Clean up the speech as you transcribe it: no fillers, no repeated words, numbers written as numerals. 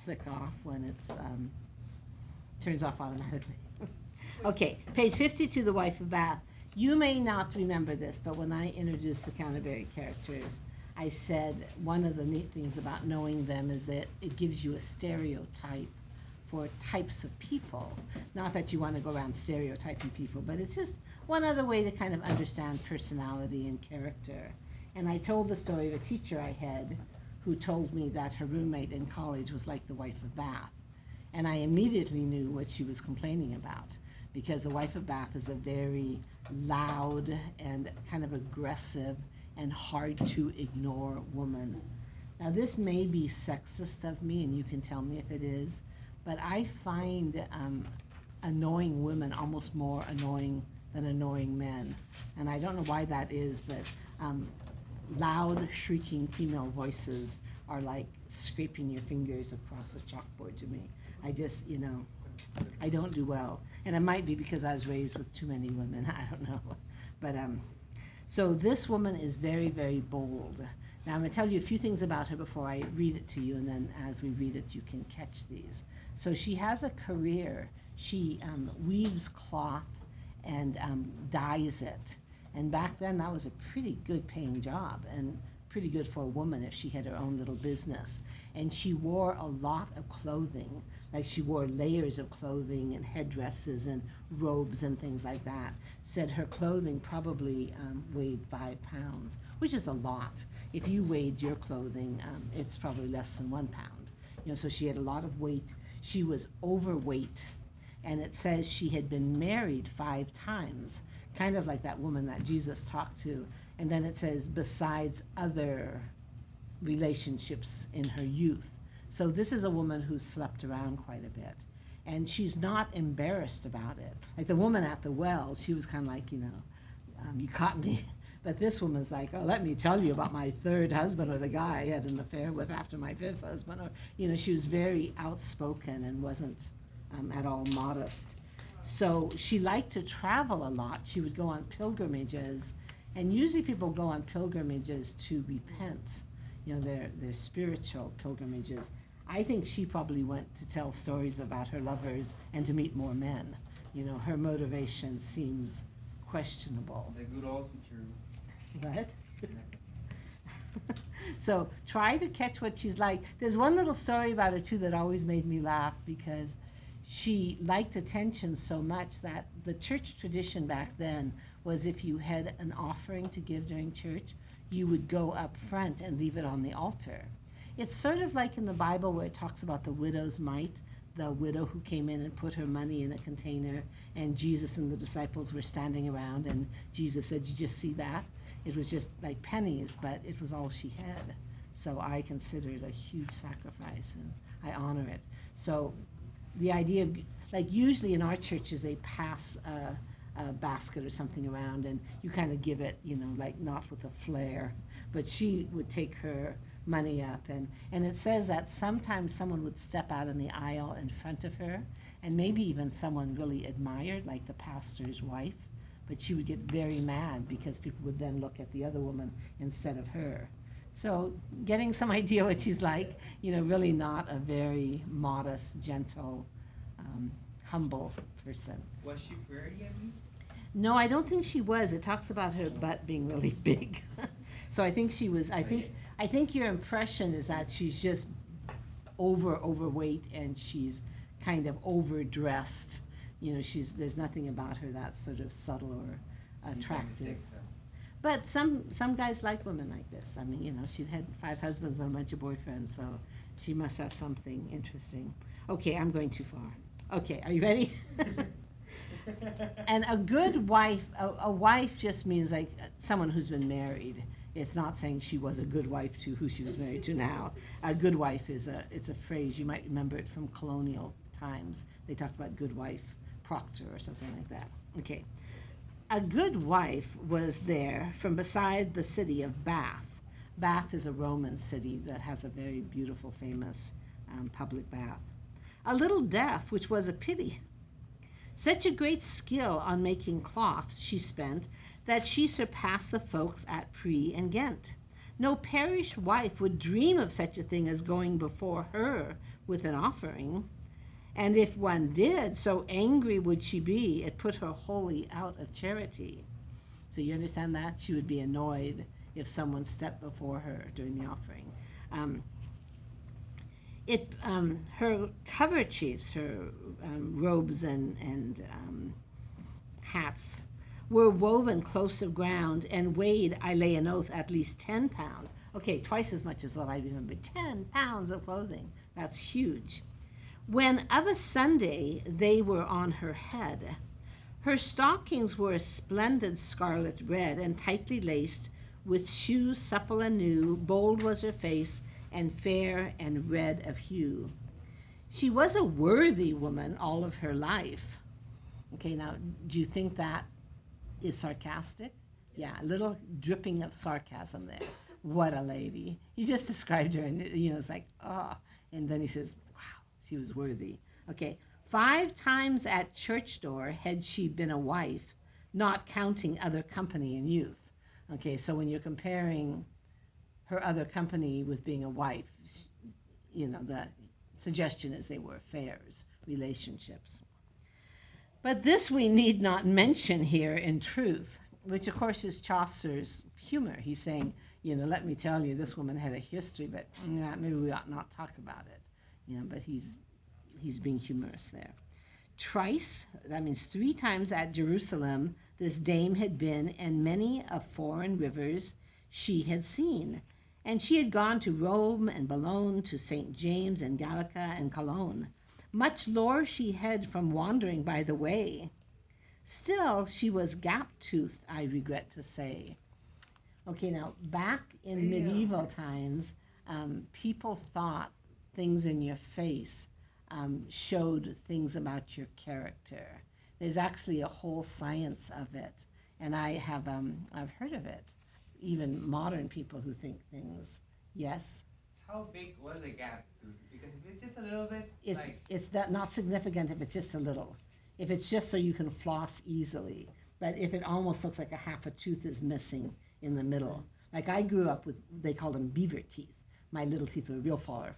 click off when it's turns off automatically. Okay, page 52, The Wife of Bath. You may not remember this, but when I introduced the Canterbury characters, I said one of the neat things about knowing them is that it gives you a stereotype for types of people. Not that you want to go around stereotyping people, but it's just one other way to kind of understand personality and character. And I told the story of a teacher I had who told me that her roommate in college was like the wife of Bath. And I immediately knew what she was complaining about, because the wife of Bath is a very loud and kind of aggressive and hard to ignore woman. Now this may be sexist of me, and you can tell me if it is, but I find annoying women almost more annoying than annoying men. And I don't know why that is, but loud, shrieking female voices are like scraping your fingers across a chalkboard to me. I just, I don't do well. And it might be because I was raised with too many women. I don't know. But so this woman is very, very bold. Now I'm going to tell you a few things about her before I read it to you, and then as we read it, you can catch these. So she has a career. She weaves cloth and dyes it. And back then, that was a pretty good paying job, and pretty good for a woman if she had her own little business. And she wore a lot of clothing, like she wore layers of clothing and headdresses and robes and things like that. Said her clothing probably weighed 5 pounds, which is a lot. If you weighed your clothing, it's probably less than 1 pound. So she had a lot of weight. She was overweight, and it says she had been married 5 times, kind of like that woman that Jesus talked to. And then it says, besides other relationships in her youth. So this is a woman who slept around quite a bit. And she's not embarrassed about it. Like the woman at the well, she was kind of like, you caught me. But this woman's like, oh, let me tell you about my 3rd husband, or the guy I had an affair with after my 5th husband. Or, she was very outspoken and wasn't at all modest. So she liked to travel a lot. She would go on pilgrimages. And usually people go on pilgrimages to repent, their spiritual pilgrimages. I think she probably went to tell stories about her lovers and to meet more men. Her motivation seems questionable. The good old future. What? So try to catch what she's like. There's one little story about her too that always made me laugh, because she liked attention so much that the church tradition back then was if you had an offering to give during church, you would go up front and leave it on the altar. It's sort of like in the Bible where it talks about the widow's mite, the widow who came in and put her money in a container, and Jesus and the disciples were standing around, and Jesus said, "You just see that?" It was just like pennies, but it was all she had. So I consider it a huge sacrifice, and I honor it. So the idea of, like usually in our churches, they pass a basket or something around, and you kind of give it, like not with a flair, but she would take her money up, and it says that sometimes someone would step out in the aisle in front of her, and maybe even someone really admired, like the pastor's wife, but she would get very mad because people would then look at the other woman instead of her. So getting some idea what she's like, really not a very modest, gentle, humble person. Was she pretty, I mean? No, I don't think she was. It talks about her butt being really big. So I think she was, I think your impression is that she's just overweight, and she's kind of overdressed. There's nothing about her that's sort of subtle or attractive. But some guys like women like this. I mean, she'd had 5 husbands and a bunch of boyfriends, so she must have something interesting. Okay, I'm going too far. Okay, are you ready? And a good wife, a wife just means like someone who's been married. It's not saying she was a good wife to who she was married to now. A good wife it's a phrase. You might remember it from colonial times. They talked about good wife, proctor or something like that. Okay. A good wife was there from beside the city of Bath. Bath is a Roman city that has a very beautiful, famous public bath. A little deaf, which was a pity. Such a great skill on making cloths she spent, that she surpassed the folks at Prie and Ghent. No parish wife would dream of such a thing as going before her with an offering. And if one did, so angry would she be, it put her wholly out of charity. So you understand that? She would be annoyed if someone stepped before her during the offering. Her coverchiefs, her robes and hats, were woven close of ground and weighed, I lay an oath, at least 10 pounds. Okay, twice as much as what I remember. 10 pounds of clothing. That's huge. When of a Sunday they were on her head, her stockings were a splendid scarlet red and tightly laced, with shoes supple and new. Bold was her face, and fair and red of hue. She was a worthy woman all of her life. Okay, now, do you think that is sarcastic? Yeah, a little dripping of sarcasm there. What a lady. He just described her, and it's like, oh. And then he says, wow, she was worthy. Okay, 5 times at church door had she been a wife, not counting other company in youth. Okay, so when you're comparing her other company with being a wife, the suggestion is they were affairs, relationships. But this we need not mention here in truth, which of course is Chaucer's humor. He's saying, let me tell you, this woman had a history, but maybe we ought not talk about it. But he's being humorous there. Thrice, that means 3 times at Jerusalem, this dame had been, and many of foreign rivers she had seen. And she had gone to Rome and Boulogne, to St. James and Gallica and Cologne. Much lore she had from wandering by the way. Still she was gap-toothed, I regret to say. Okay, now back in medieval times, people thought things in your face showed things about your character. There's actually a whole science of it, and I've heard of it. Even modern people who think things. Yes. How big was a gap tooth? Because if it's just a little bit, it's that not significant if it's just a little. If it's just so you can floss easily, but if it almost looks like a half a tooth is missing in the middle. Like I grew up with, they called them beaver teeth. My little teeth were real far